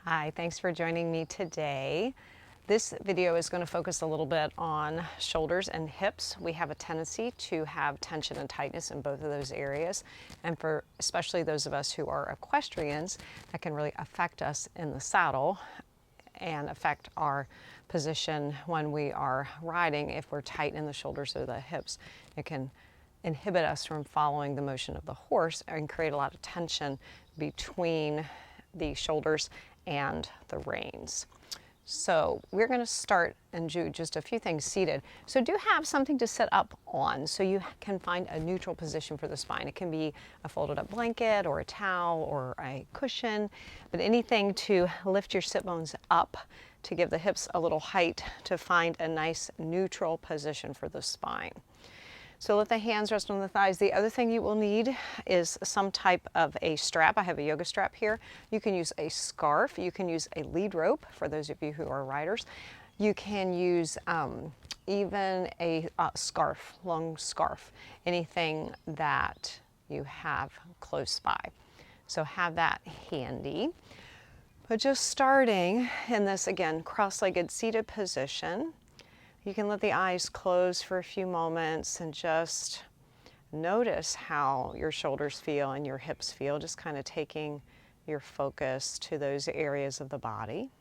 Hi, thanks for joining me today. This video is going to focus a little bit on shoulders and hips. We have a tendency to have tension and tightness in both of those areas, and for especially those of us who are equestrians, that can really affect us in the saddle and affect our position when we are riding. If we're tight in the shoulders or the hips, it can inhibit us from following the motion of the horse and create a lot of tension between the shoulders and the reins. So we're going to start and do just a few things seated. So do have something to sit up on so you can find a neutral position for the spine. It can be a folded up blanket or a towel or a cushion, but anything to lift your sit bones up to give the hips a little height to find a nice neutral position for the spine. So let the hands rest on the thighs. The other thing you will need is some type of a strap. I have a yoga strap here. You can use a scarf. You can use a lead rope for those of you who are riders. You can use even a scarf, long scarf, anything that you have close by. So have that handy. But just starting in this, again, cross-legged seated position, you can let the eyes close for a few moments and just notice how your shoulders feel and your hips feel, just kind of taking your focus to those areas of the body.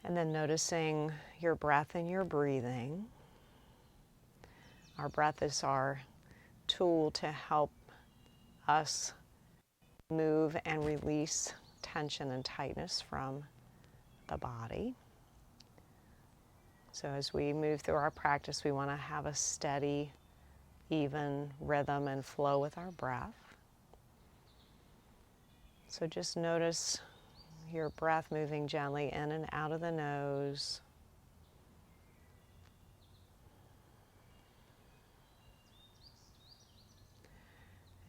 And then noticing your breath and your breathing. Our breath is our tool to help us move and release tension and tightness from the body. So as we move through our practice, we want to have a steady, even rhythm and flow with our breath. So just notice your breath moving gently in and out of the nose.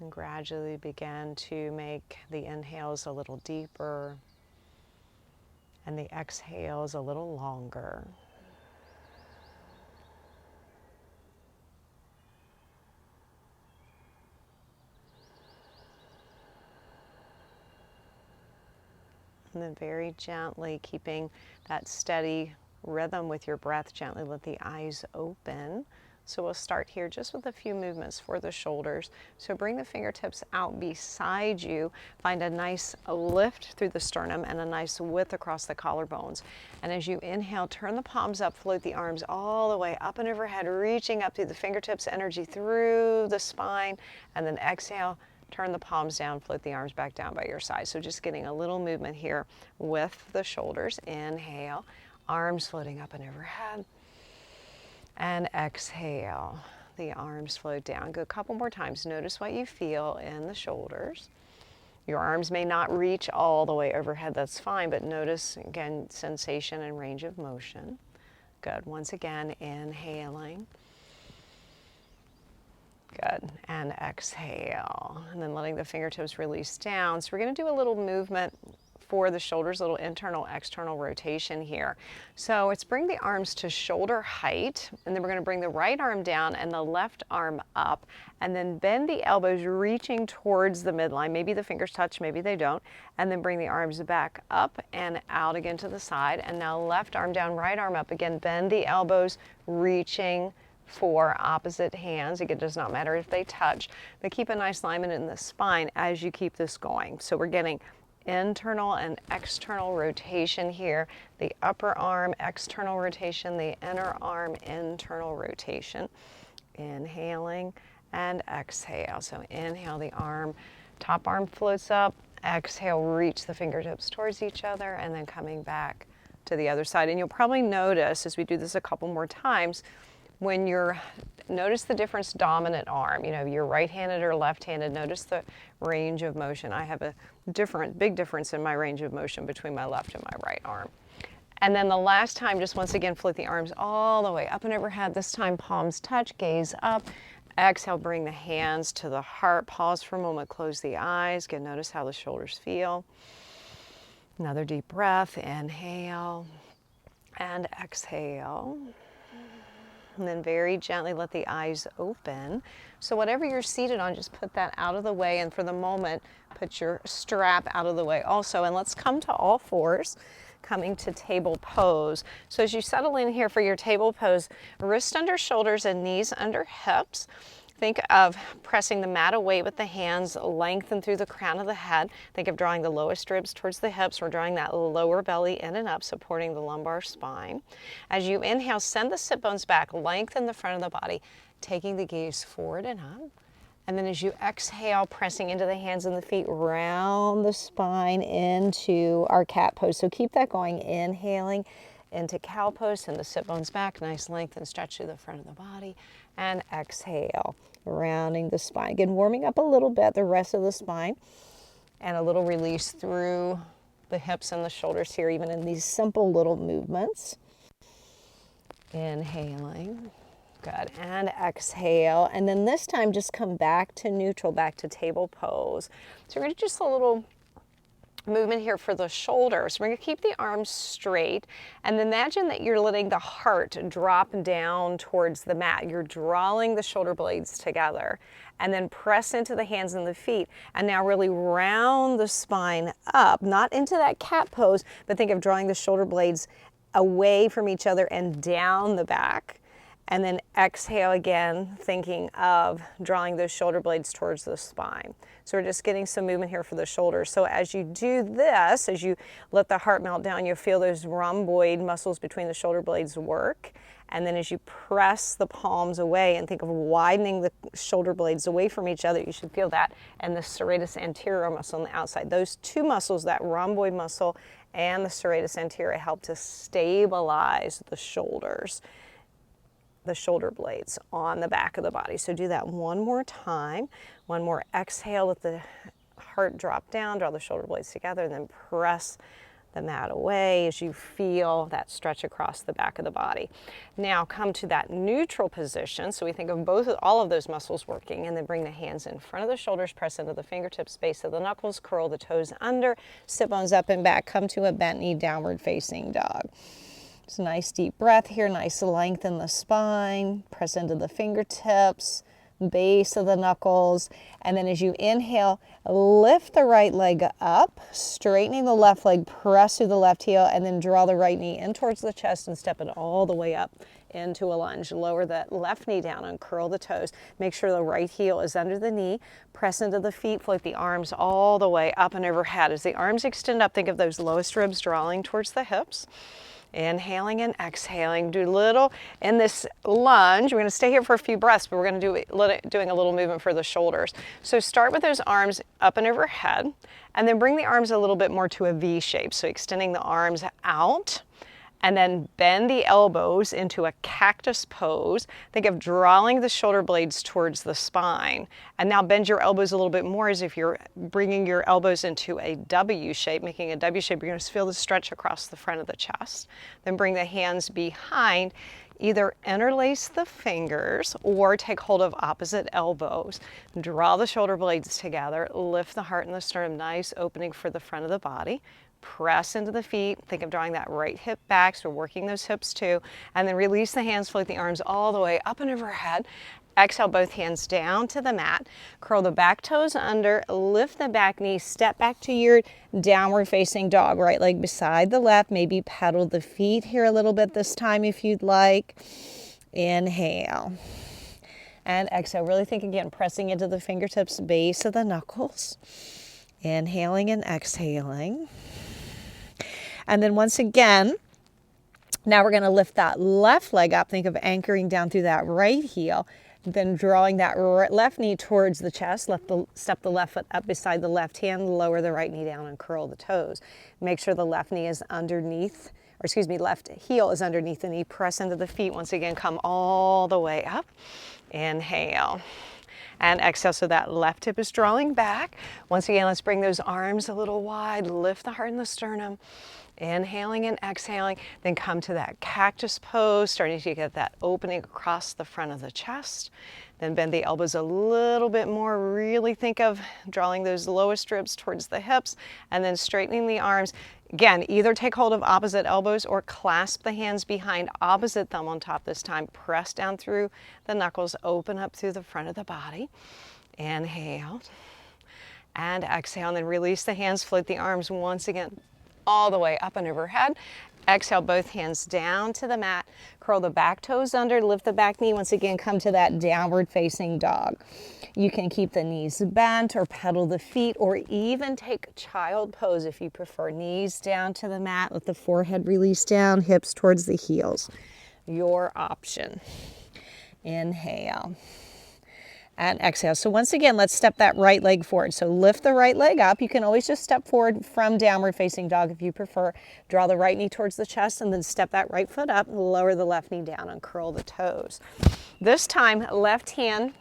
And gradually begin to make the inhales a little deeper and the exhales a little longer. And then very gently, keeping that steady rhythm with your breath, gently let the eyes open. So we'll start here just with a few movements for the shoulders. So bring the fingertips out beside you. Find a nice lift through the sternum and a nice width across the collarbones. And as you inhale, turn the palms up, float the arms all the way up and overhead, reaching up through the fingertips, energy through the spine. And then exhale, turn the palms down, float the arms back down by your side. So just getting a little movement here with the shoulders. Inhale, arms floating up and overhead. And exhale, the arms float down. Go a couple more times. Notice what you feel in the shoulders. Your arms may not reach all the way overhead, that's fine, but notice, again, sensation and range of motion. Good. Once again, inhaling. Good. And exhale. And then letting the fingertips release down. So we're going to do a little movement for the shoulders, a little internal, external rotation here. So it's bring the arms to shoulder height, and then we're going to bring the right arm down and the left arm up, and then bend the elbows reaching towards the midline. Maybe the fingers touch, maybe they don't. And then bring the arms back up and out again to the side. And now left arm down, right arm up. Again, bend the elbows reaching for opposite hands. Again, it does not matter if they touch, but keep a nice alignment in the spine as you keep this going. So we're getting internal and external rotation here. The upper arm, external rotation, the inner arm, internal rotation. Inhaling and exhale. So inhale, the arm, top arm floats up. Exhale, reach the fingertips towards each other, and then coming back to the other side. And you'll probably notice as we do this a couple more times, when notice the difference dominant arm, you're right-handed or left-handed, notice the range of motion. I have a big difference in my range of motion between my left and my right arm. And then the last time, just once again, float the arms all the way up and overhead. This time, palms touch, gaze up. Exhale, bring the hands to the heart. Pause for a moment, close the eyes. Again, notice how the shoulders feel. Another deep breath, inhale and exhale. And then very gently let the eyes open. So whatever you're seated on, just put that out of the way, and for the moment, put your strap out of the way also. And let's come to all fours, coming to table pose. So as you settle in here for your table pose, wrist under shoulders and knees under hips. Think of pressing the mat away with the hands, lengthen through the crown of the head. Think of drawing the lowest ribs towards the hips. We're drawing that lower belly in and up, supporting the lumbar spine. As you inhale, send the sit bones back, lengthen the front of the body, taking the gaze forward and up. And then as you exhale, pressing into the hands and the feet, round the spine into our cat pose. So keep that going, inhaling into cow pose, and the sit bones back, nice length and stretch through the front of the body. And exhale, rounding the spine. Again, warming up a little bit, the rest of the spine, and a little release through the hips and the shoulders here, even in these simple little movements. Inhaling. Good, and exhale. And then this time, just come back to neutral, back to table pose. So we're going to just a little movement here for the shoulders. We're going to keep the arms straight, and imagine that you're letting the heart drop down towards the mat. You're drawing the shoulder blades together, and then press into the hands and the feet, and now really round the spine up, not into that cat pose, but think of drawing the shoulder blades away from each other and down the back. And then exhale again, thinking of drawing those shoulder blades towards the spine. So we're just getting some movement here for the shoulders. So as you do this, as you let the heart melt down, you'll feel those rhomboid muscles between the shoulder blades work. And then as you press the palms away and think of widening the shoulder blades away from each other, you should feel that. And the serratus anterior muscle on the outside. Those two muscles, that rhomboid muscle and the serratus anterior, help to stabilize the shoulders, the shoulder blades on the back of the body. So do that one more time. One more exhale, let the heart drop down, draw the shoulder blades together, and then press the mat away as you feel that stretch across the back of the body. Now come to that neutral position. So we think of all of those muscles working, and then bring the hands in front of the shoulders, press into the fingertips, base of the knuckles, curl the toes under, sit bones up and back, come to a bent knee, downward facing dog. It's a nice deep breath here, nice length in the spine, press into the fingertips, base of the knuckles, and then as you inhale, lift the right leg up, straightening the left leg, press through the left heel, and then draw the right knee in towards the chest and step it all the way up into a lunge. Lower the left knee down and curl the toes. Make sure the right heel is under the knee. Press into the feet, float the arms all the way up and overhead. As the arms extend up, think of those lowest ribs drawing towards the hips. Inhaling and exhaling. Do a little in this lunge. We're going to stay here for a few breaths, but we're going to doing a little movement for the shoulders. So start with those arms up and overhead, and then bring the arms a little bit more to a V shape. So extending the arms out, and then bend the elbows into a cactus pose. Think of drawing the shoulder blades towards the spine. And now bend your elbows a little bit more as if you're bringing your elbows into a W shape, making a W shape. You're going to feel the stretch across the front of the chest. Then bring the hands behind. Either interlace the fingers or take hold of opposite elbows. Draw the shoulder blades together. Lift the heart and the sternum. Nice opening for the front of the body. Press into the feet. Think of drawing that right hip back, so we're working those hips too. And then release the hands, float the arms all the way up and overhead. Exhale, both hands down to the mat. Curl the back toes under, lift the back knee, step back to your downward facing dog. Right leg beside the left, maybe pedal the feet here a little bit this time if you'd like. Inhale. And exhale, really think again, pressing into the fingertips, base of the knuckles. Inhaling and exhaling. And then once again, now we're going to lift that left leg up. Think of anchoring down through that right heel. Then drawing that left knee towards the chest. Step the left foot up beside the left hand. Lower the right knee down and curl the toes. Make sure the left knee is underneath, or excuse me, left heel is underneath the knee. Press into the feet. Once again, come all the way up. Inhale. And exhale, so that left hip is drawing back. Once again, let's bring those arms a little wide. Lift the heart and the sternum. Inhaling and exhaling, then come to that cactus pose, starting to get that opening across the front of the chest. Then bend the elbows a little bit more. Really think of drawing those lowest ribs towards the hips and then straightening the arms. Again, either take hold of opposite elbows or clasp the hands behind, opposite thumb on top this time. Press down through the knuckles, open up through the front of the body. Inhale and exhale, and then release the hands, float the arms once again all the way up and overhead. Exhale, both hands down to the mat. Curl the back toes under, lift the back knee. Once again, come to that downward facing dog. You can keep the knees bent or pedal the feet, or even take child pose if you prefer. Knees down to the mat, let the forehead release down, hips towards the heels. Your option. Inhale and exhale. So once again, let's step that right leg forward. So lift the right leg up. You can always just step forward from downward facing dog if you prefer. Draw the right knee towards the chest and then step that right foot up, lower the left knee down and curl the toes. This time, left hand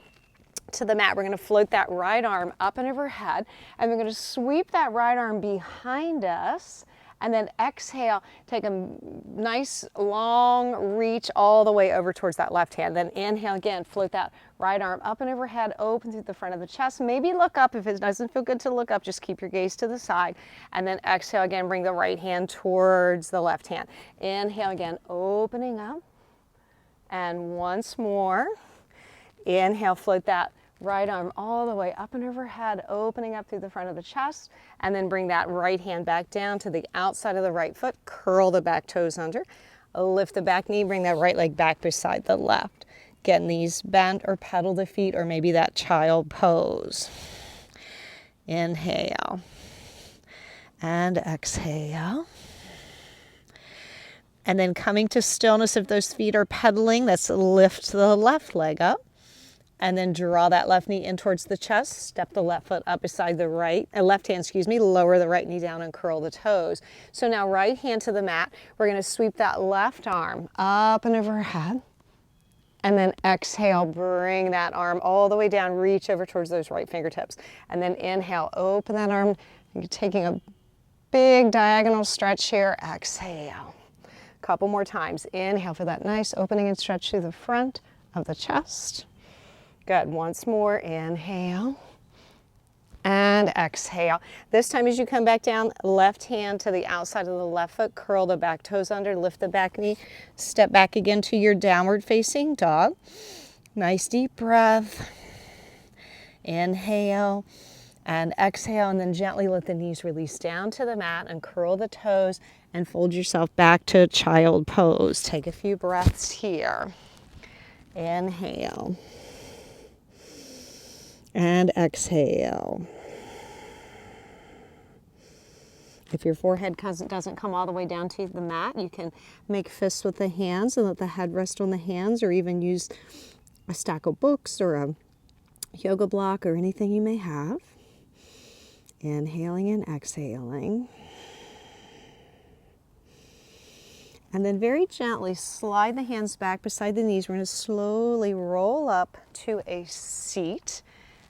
to the mat. We're going to float that right arm up and overhead, and we're going to sweep that right arm behind us. And then exhale, take a nice long reach all the way over towards that left hand. Then inhale again, float that right arm up and overhead, open through the front of the chest. Maybe look up. If it doesn't feel good to look up, just keep your gaze to the side. And then exhale again, bring the right hand towards the left hand. Inhale again, opening up. And once more, inhale, float that right arm all the way up and overhead, opening up through the front of the chest, and then bring that right hand back down to the outside of the right foot. Curl the back toes under. Lift the back knee, bring that right leg back beside the left. Get knees bent or pedal the feet, or maybe that child pose. Inhale and exhale. And then coming to stillness, if those feet are pedaling, let's lift the left leg up. And then draw that left knee in towards the chest. Step the left foot up beside the left hand, lower the right knee down and curl the toes. So now right hand to the mat. We're going to sweep that left arm up and overhead. And then exhale, bring that arm all the way down, reach over towards those right fingertips. And then inhale, open that arm. You're taking a big diagonal stretch here. Exhale. A couple more times. Inhale for that nice opening and stretch through the front of the chest. Good. Once more, inhale and exhale. This time as you come back down, left hand to the outside of the left foot, curl the back toes under, lift the back knee, step back again to your downward facing dog. Nice deep breath. Inhale and exhale, and then gently let the knees release down to the mat and curl the toes and fold yourself back to child pose. Take a few breaths here. Inhale. And exhale. If your forehead doesn't come all the way down to the mat, you can make fists with the hands and let the head rest on the hands, or even use a stack of books or a yoga block or anything you may have. Inhaling and exhaling. And then very gently slide the hands back beside the knees. We're going to slowly roll up to a seat.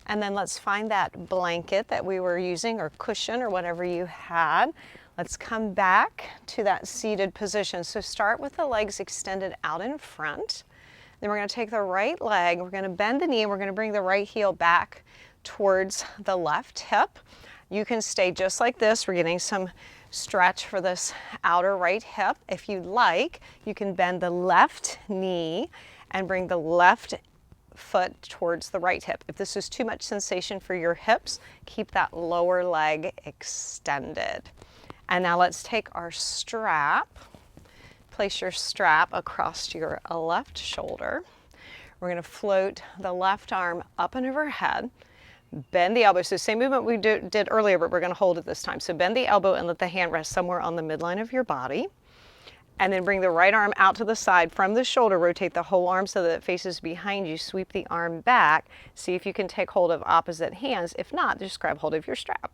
And then let's find that blanket that we were using, or cushion, or whatever you had. Let's come back to that seated position. So start with the legs extended out in front. Then we're going to take the right leg, we're going to bend the knee, and we're going to bring the right heel back towards the left hip. You can stay just like this. We're getting some stretch for this outer right hip. If you'd like, you can bend the left knee and bring the left foot towards the right hip. If this is too much sensation for your hips, keep that lower leg extended. And now let's take our strap. Place your strap across your left shoulder. We're going to float the left arm up and overhead. Bend the elbow. So same movement we did earlier, but we're going to hold it this time. So bend the elbow and let the hand rest somewhere on the midline of your body. And then bring the right arm out to the side from the shoulder. Rotate the whole arm so that it faces behind you. Sweep the arm back. See if you can take hold of opposite hands. If not, just grab hold of your strap.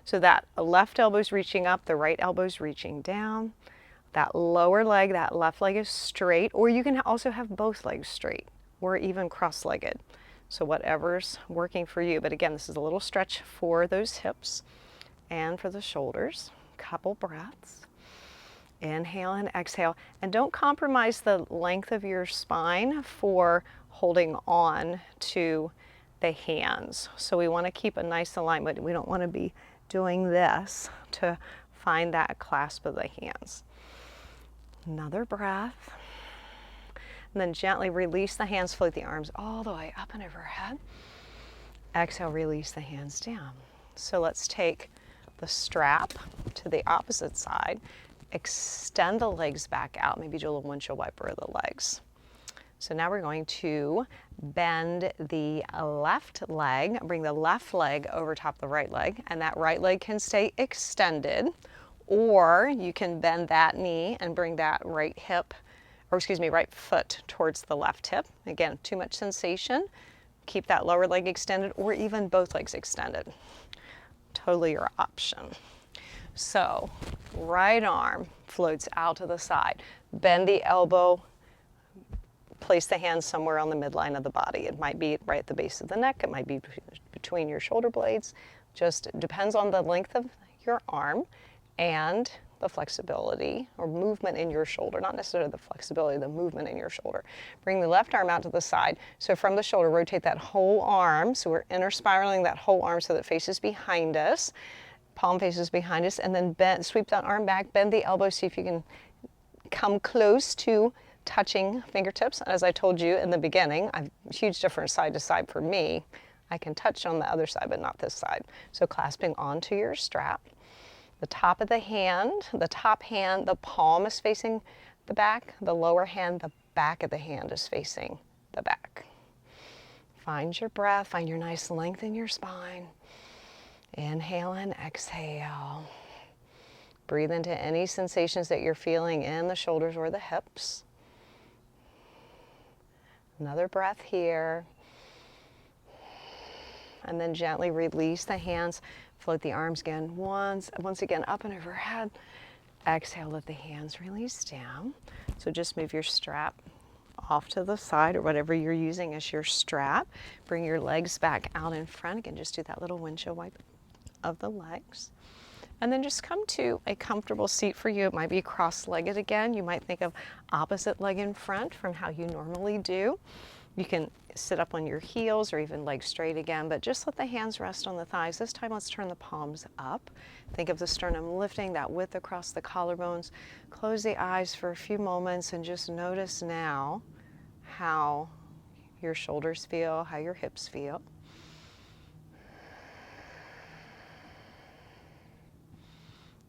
So that left elbow's reaching up, the right elbow's reaching down. That lower leg, that left leg is straight, or you can also have both legs straight, or even cross-legged. So whatever's working for you. But again, this is a little stretch for those hips and for the shoulders. Couple breaths. Inhale and exhale. And don't compromise the length of your spine for holding on to the hands. So we want to keep a nice alignment. We don't want to be doing this to find that clasp of the hands. Another breath. And then gently release the hands, float the arms all the way up and overhead. Exhale, release the hands down. So let's take the strap to the opposite side, extend the legs back out, maybe do a little windshield wiper of the legs. So now we're going to bend the left leg, bring the left leg over top the right leg, and that right leg can stay extended, or you can bend that knee and bring that right hip, or excuse me, right foot towards the left hip. Again, too much sensation, keep that lower leg extended, or even both legs extended. Totally your option. So right arm floats out to the side, bend the elbow, place the hands somewhere on the midline of the body. It might be right at the base of the neck, it might be between your shoulder blades, just depends on the length of your arm and the flexibility or movement in your shoulder, not necessarily the flexibility, the movement in your shoulder. Bring the left arm out to the side. So from the shoulder, rotate that whole arm. So we're inner spiraling that whole arm so that it faces behind us, palm faces behind us, and then bend, sweep that arm back, bend the elbow, see if you can come close to touching fingertips. As I told you in the beginning, a huge difference side to side for me. I can touch on the other side, but not this side. So clasping onto your strap. The top of the hand, the top hand, the palm is facing the back. The lower hand, the back of the hand is facing the back. Find your breath, find your nice length in your spine. Inhale and exhale. Breathe into any sensations that you're feeling in the shoulders or the hips. Another breath here. And then gently release the hands. Float the arms again, once again up and overhead. Exhale, let the hands release down. So just move your strap off to the side or whatever you're using as your strap. Bring your legs back out in front. Again, just do that little windshield wipe of the legs. And then just come to a comfortable seat for you. It might be cross-legged again. You might think of opposite leg in front from how you normally do. You can sit up on your heels or even legs straight again, but just let the hands rest on the thighs. This time let's turn the palms up. Think of the sternum lifting, that width across the collarbones. Close the eyes for a few moments and just notice now how your shoulders feel, how your hips feel.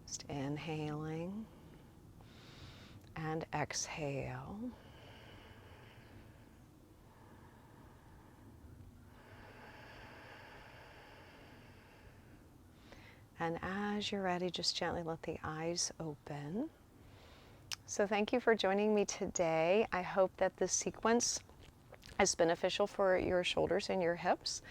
Just inhaling and exhale. And as you're ready, just gently let the eyes open. So thank you for joining me today. I hope that this sequence is beneficial for your shoulders and your hips.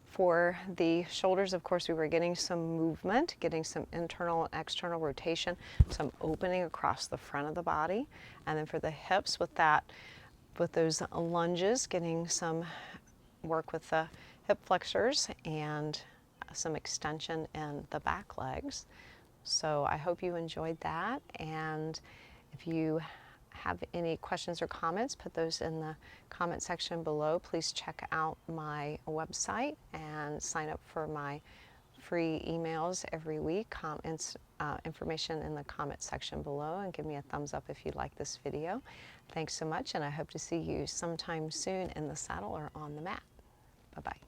For the shoulders, of course, we were getting some movement, getting some internal and external rotation, some opening across the front of the body. And then for the hips, with those lunges, getting some work with the hip flexors and some extension in the back legs. So I hope you enjoyed that, and if you have any questions or comments, put those in the comment section below. Please check out my website and sign up for my free emails every week. Information in the comment section below, and give me a thumbs up if you like this video. Thanks so much, and I hope to see you sometime soon in the saddle or on the mat. Bye-bye.